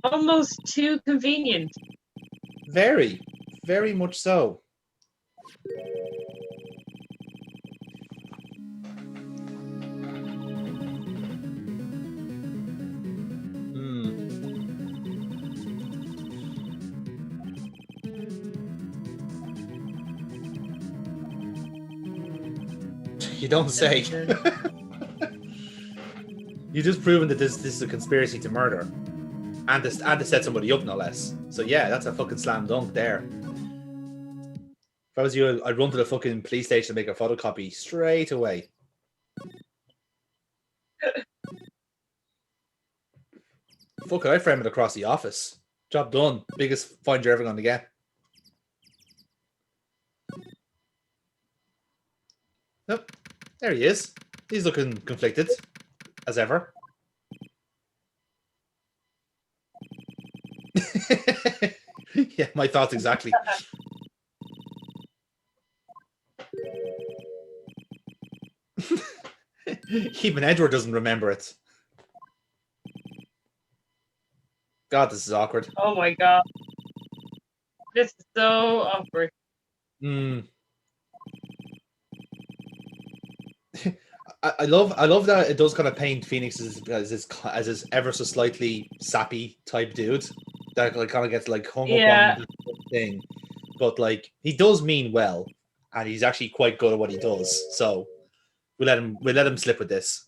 almost too convenient. Very, very much so. You don't say. You just proven that this is a conspiracy to murder, and to set somebody up, no less. So yeah, that's a fucking slam dunk there. If I was you, I'd run to the fucking police station and make a photocopy straight away. Fuck it, I'd frame it across the office. Job done. Biggest find you're ever going to get. Nope. There he is. He's looking conflicted, as ever. Yeah, my thoughts exactly. Even Edgeworth doesn't remember it. God, this is awkward. Oh my god. This is so awkward. I love that it does kind of paint Phoenix as this ever so slightly sappy type dude that like kind of gets like hung up on the thing, but like he does mean well, and he's actually quite good at what he does. So we let him slip with this.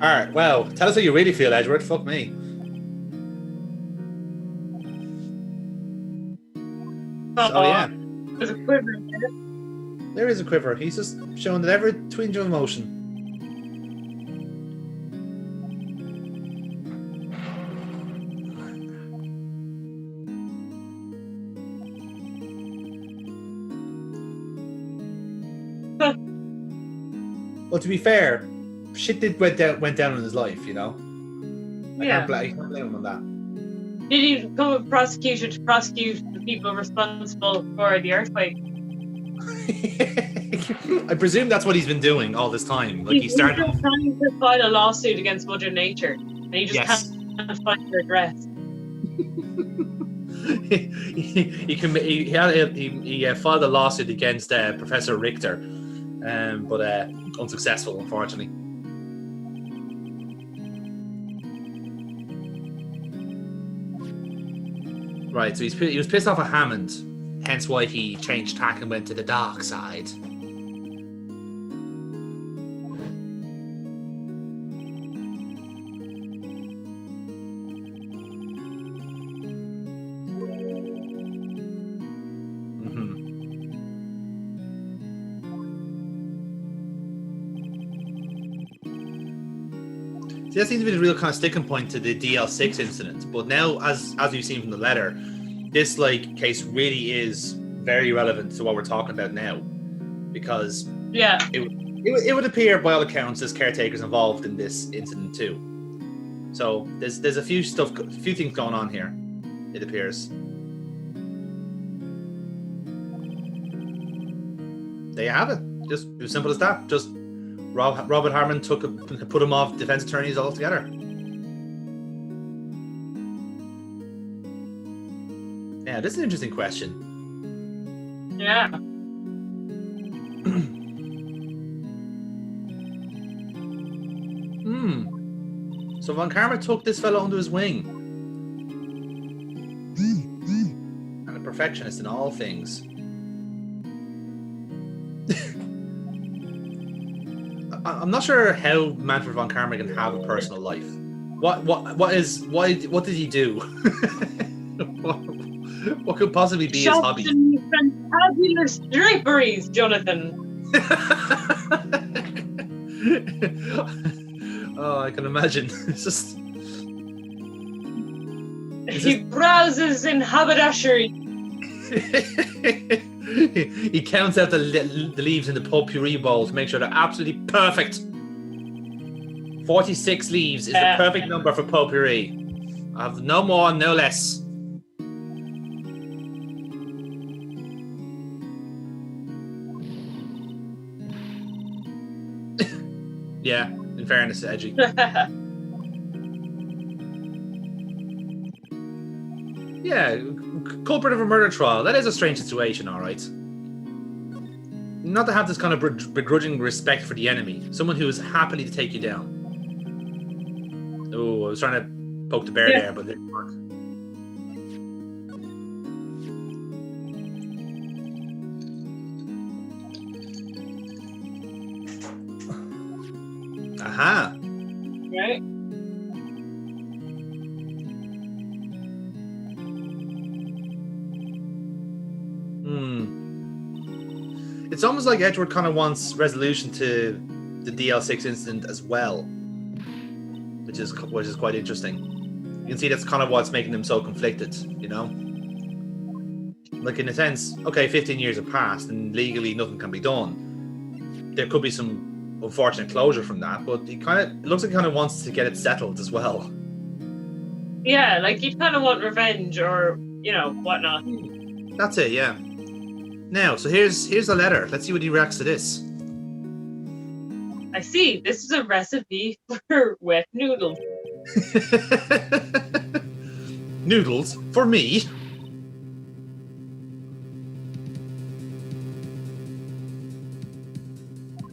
All right, well, tell us how you really feel, Edgeworth. Fuck me. So yeah, there's a quiver there. There is a quiver. He's just showing that every twinge of emotion. Well, to be fair, shit went down in his life, you know. I can't blame him on that. Did he become a prosecutor to prosecute the people responsible for the earthquake? I presume that's what he's been doing all this time. Like he's still trying to file a lawsuit against Mother Nature, and he just can't find redress. He filed a lawsuit against Professor Richter, but unsuccessful, unfortunately. Right, so he was pissed off at Hammond, hence why he changed tack and went to the dark side. See, that seems to be the real kind of sticking point to the DL6 incident. But now, as we've seen from the letter, this case really is very relevant to what we're talking about now, because it would appear, by all accounts, there's caretakers involved in this incident too. So there's a few things going on here. It appears. There you have it. Just as simple as that. Just Robert Harmon put him off defense attorneys altogether. Yeah, this is an interesting question. Yeah. So Von Karma took this fellow under his wing. And a perfectionist in all things. I'm not sure how Manfred von Karma can have a personal life. What did he do? what could possibly be his hobby? Fabulous draperies, Jonathan. Oh, I can imagine. It's just. He browses in haberdashery. He counts out the leaves in the potpourri bowl to make sure they're absolutely perfect. 46 leaves is the perfect number for potpourri. I have no more, no less. Yeah, in fairness to Edgy. Yeah, culprit of a murder trial. That is a strange situation, all right. Not to have this kind of begrudging respect for the enemy. Someone who is happily to take you down. Oh, I was trying to poke the bear there, but it didn't work. Aha. Right? It's almost like Edgeworth kind of wants resolution to the DL6 incident as well, which is quite interesting. You can see that's kind of what's making them so conflicted, you know? Like, in a sense, okay, 15 years have passed and legally nothing can be done. There could be some unfortunate closure from that, but it looks like he kind of wants to get it settled as well. Yeah, like you kind of want revenge or, you know, whatnot. That's it, yeah. Now, so here's the letter. Let's see what he reacts to this. I see. This is a recipe for wet noodles. Noodles for me.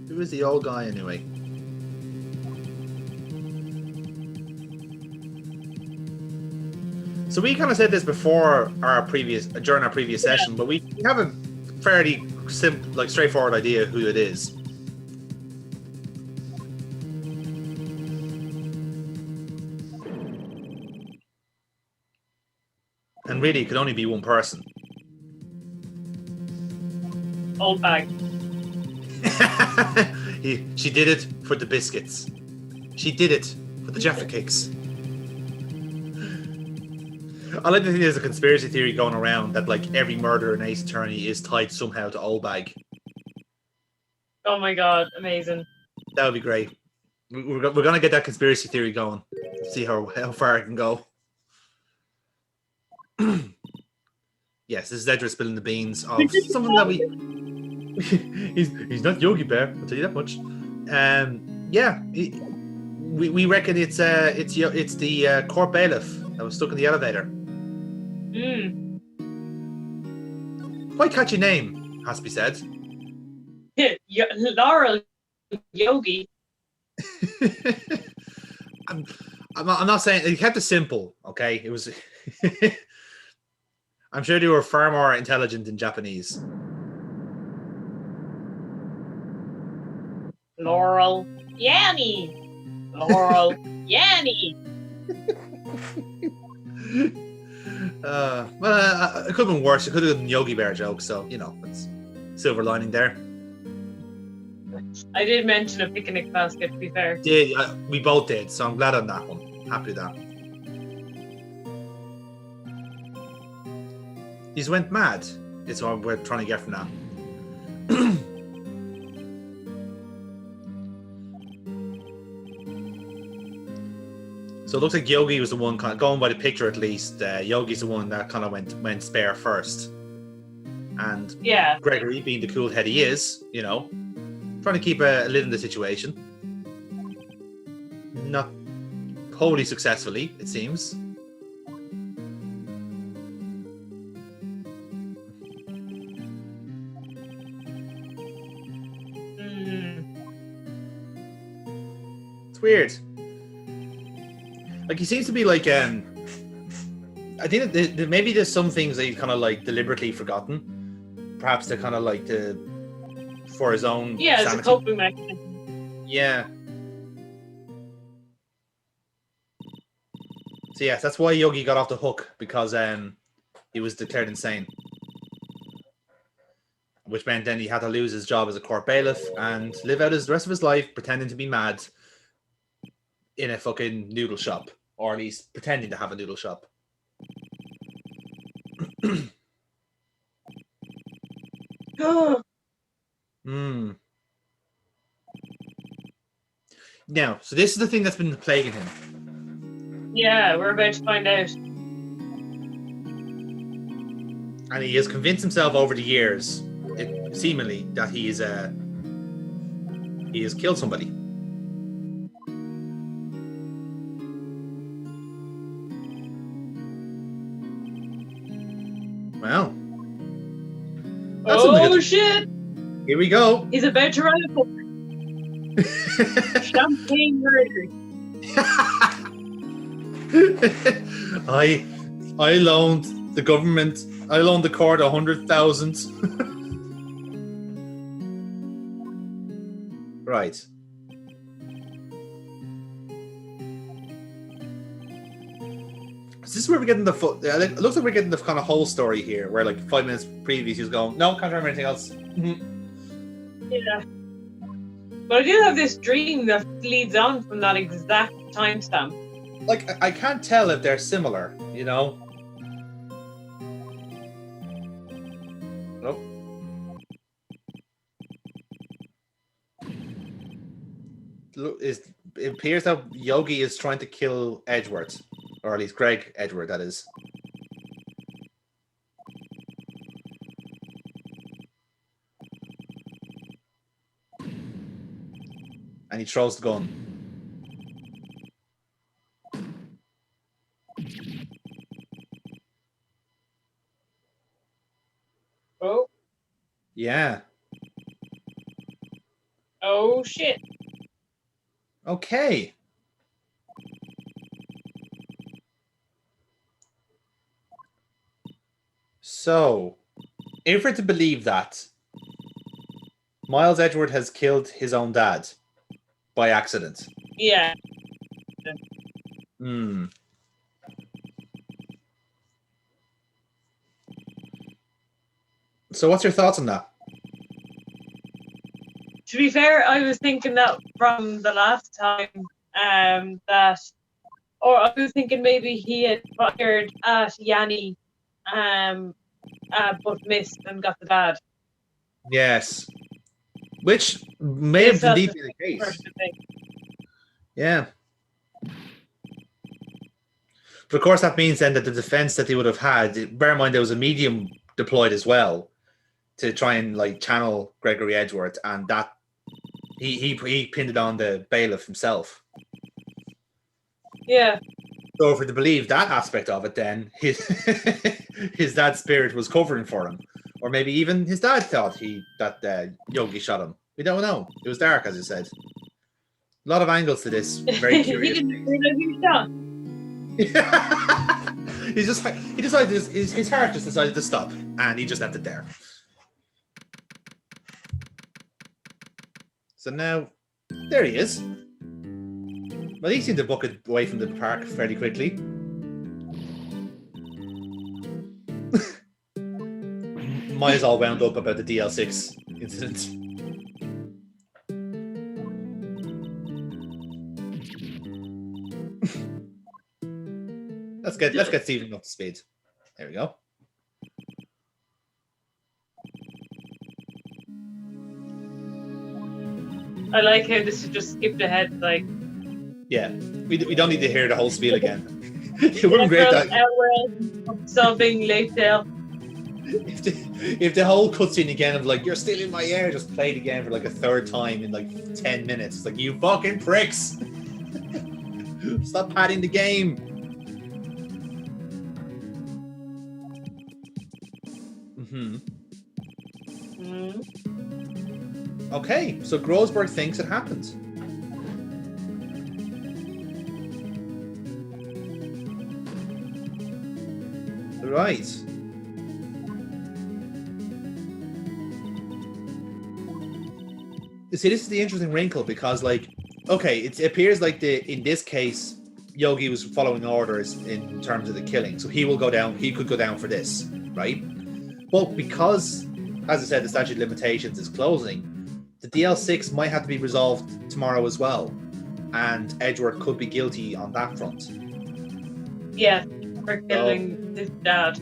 Who is the old guy anyway? So we kind of said this before during our previous session, but we have a fairly simple, like straightforward idea who it is. And really, it could only be one person. Old bag. She did it for the biscuits. She did it for the Jaffa cakes. I like to think there's a conspiracy theory going around that like every murder in Ace Attorney is tied somehow to Old Bag. Oh my god, amazing. That would be great. We're going to get that conspiracy theory going. See how far it can go. Yes, this is Edgeworth spilling the beans of something that we... he's not Yogi Bear, I'll tell you that much. Yeah, we reckon it's the court bailiff that was stuck in the elevator. Quite catchy name, has to be said. Laurel Yogi. I'm not saying he kept it simple. Okay, it was. I'm sure they were far more intelligent in Japanese. Laurel Yanni. Laurel Yanni. Well, it could have been worse. It could have been Yogi Bear joke. So you know, it's silver lining there. I did mention a picnic basket, to be fair. We both did, so I'm glad on that one. Happy with that. He's went mad. Is what we're trying to get from that. So it looks like Yogi was the one kind of going by the picture, at least. Yogi's the one that kind of went spare first, and yeah, Gregory, being the cool head he is, you know, trying to keep a lid in the situation. Not wholly successfully, it seems. It's weird. Like he seems to be like I think that maybe there's some things that he's kind of like deliberately forgotten. Perhaps they're kind of like for his own sanity. It's a coping mechanism. Yeah. So yes, that's why Yogi got off the hook, because he was declared insane. Which meant then he had to lose his job as a court bailiff and live out the rest of his life pretending to be mad in a fucking noodle shop. Or at least pretending to have a noodle shop. Now, so this is the thing that's been plaguing him. Yeah, we're about to find out. And he has convinced himself over the years, seemingly, that he has killed somebody. That's something Oh good. shit! Here we go. He's about to write a book. Champagne murder. I loaned the government. I loaned the court 100,000. Right. Is this where we're getting the full? It looks like we're getting the kind of whole story here, where like 5 minutes previous he was going, no, can't remember anything else. Yeah. But I do have this dream that leads on from that exact timestamp. Like I can't tell if they're similar, you know. Nope. Look, it appears that Yogi is trying to kill Edgeworth, or at least Greg Edgeworth, that is. And he throws the gun. Oh. Yeah. Oh shit. Okay. So, if we're to believe that Miles Edgeworth has killed his own dad by accident. Yeah. So what's your thoughts on that? To be fair, I was thinking that from the last time that, or I was thinking maybe he had fired at Yanni, but missed and got the dad. Yes. Which may have indeed been the case. Yeah. But of course, that means then that the defense that they would have had, bear in mind there was a medium deployed as well to try and like channel Gregory Edgeworth, and that he pinned it on the bailiff himself. Yeah. So if we're to believe that aspect of it, then his dad's spirit was covering for him, or maybe even his dad thought that Yogi shot him. We don't know. It was dark, as I said. A lot of angles to this. Very curious. He didn't realize he was shot. He decided his heart just decided to stop, and he just left it there. So now, there he is. Well, he seemed to book it away from the park fairly quickly. Maya's all wound up about the DL6 incident. Let's get Stephen up to speed. There we go. I like how this is just skipped ahead, like. Yeah, we don't need to hear the whole spiel again. It would be great that sobbing late there. If the whole cutscene again of like, you're still in my air, just played again for like a third time in like 10 minutes. It's like, you fucking pricks. Stop padding the game. Okay, so Groesberg thinks it happened. Right. See, this is the interesting wrinkle because, like, okay, it appears like in this case, Yogi was following orders in terms of the killing, so he will go down. He could go down for this, right? But because, as I said, the statute of limitations is closing, the DL6 might have to be resolved tomorrow as well, and Edgeworth could be guilty on that front. Yeah, for killing his dad.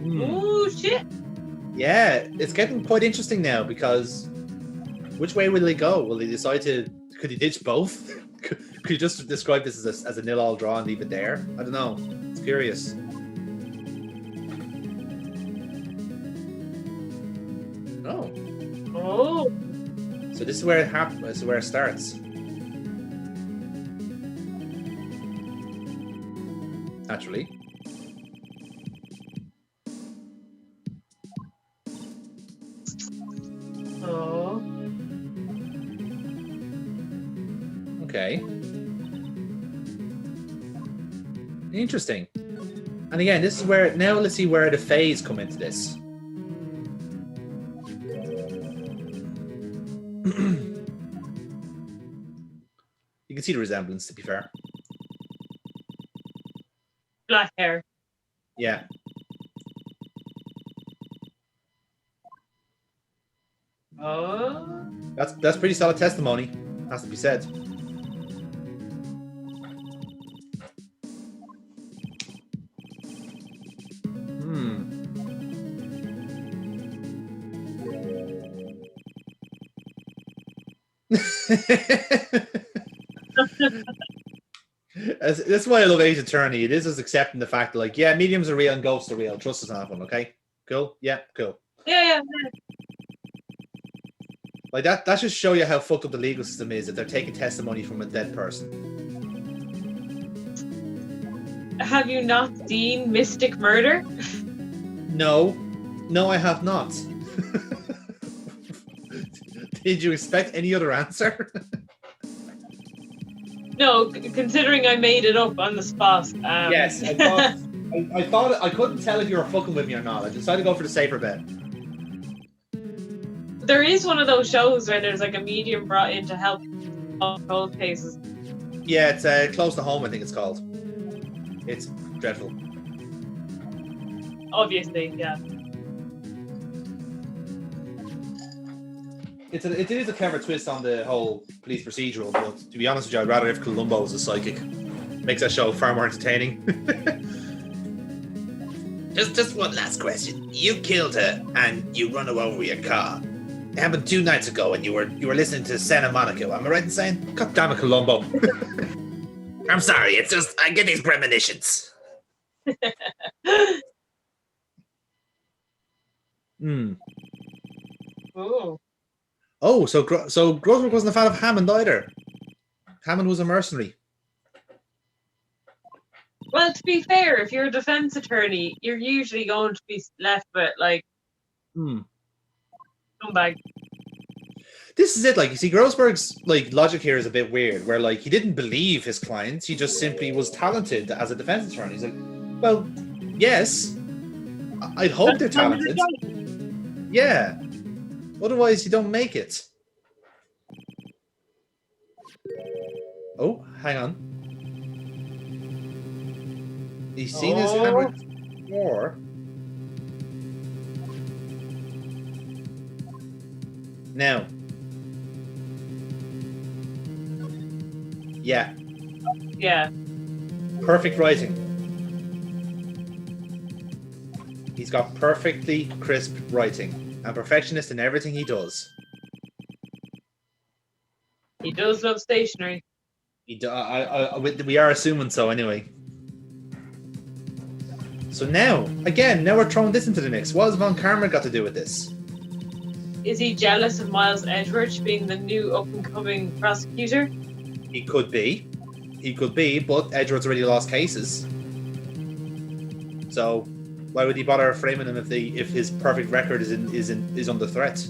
Ooh, shit. Yeah, it's getting quite interesting now because which way will they go? Will they decide to? Could he ditch both? Could you just describe this as a nil-all draw and leave it there? I don't know. It's curious. Oh. Oh. So this is where it happens. This is where it starts. Naturally. Okay. Interesting. And again, this is where now let's see where the phase come into this. You can see the resemblance, to be fair. Black hair. Yeah. Oh. That's pretty solid testimony, has to be said. That's why I love Ace Attorney. It is just accepting the fact that, like, yeah, mediums are real and ghosts are real. Trust us on that one, okay? Cool? Yeah, cool. Yeah. Like that just show you how fucked up the legal system is, that they're taking testimony from a dead person. Have you not seen Mystic Murder? No, I have not. Did you expect any other answer? No, considering I made it up on the spot. Yes, I thought I couldn't tell if you were fucking with me or not. I decided to go for the safer bet. There is one of those shows where there's like a medium brought in to help solve cold cases. Yeah, it's Close to Home, I think it's called. It's dreadful. Obviously, yeah. It is a clever twist on the whole police procedural, but to be honest with you, I'd rather if Columbo was a psychic. Makes that show far more entertaining. Just one last question. You killed her and you run her over with your car. It happened 2 nights ago and you were listening to Santa Monica. Am I right in saying? God damn it, Columbo. I'm sorry, it's just I get these premonitions. Oh, so Grossberg wasn't a fan of Hammond either. Hammond was a mercenary. Well, to be fair, if you're a defense attorney, you're usually going to be left with like scumbag. This is it. Like, you see, Grossberg's like logic here is a bit weird, where like he didn't believe his clients, he just simply was talented as a defense attorney. He's like, well, yes, I'd hope they're talented. Yeah. Otherwise, you don't make it. Oh, hang on. He's seen his hammer before. Now. Yeah. Yeah. Perfect writing. He's got perfectly crisp writing. A perfectionist in everything he does. He does love stationery. We are assuming so anyway. So now we're throwing this into the mix. What has Von Karma got to do with this? Is he jealous of Miles Edgeworth being the new up-and-coming prosecutor? He could be, but Edgeworth's already lost cases. So why would he bother framing him if his perfect record is under threat?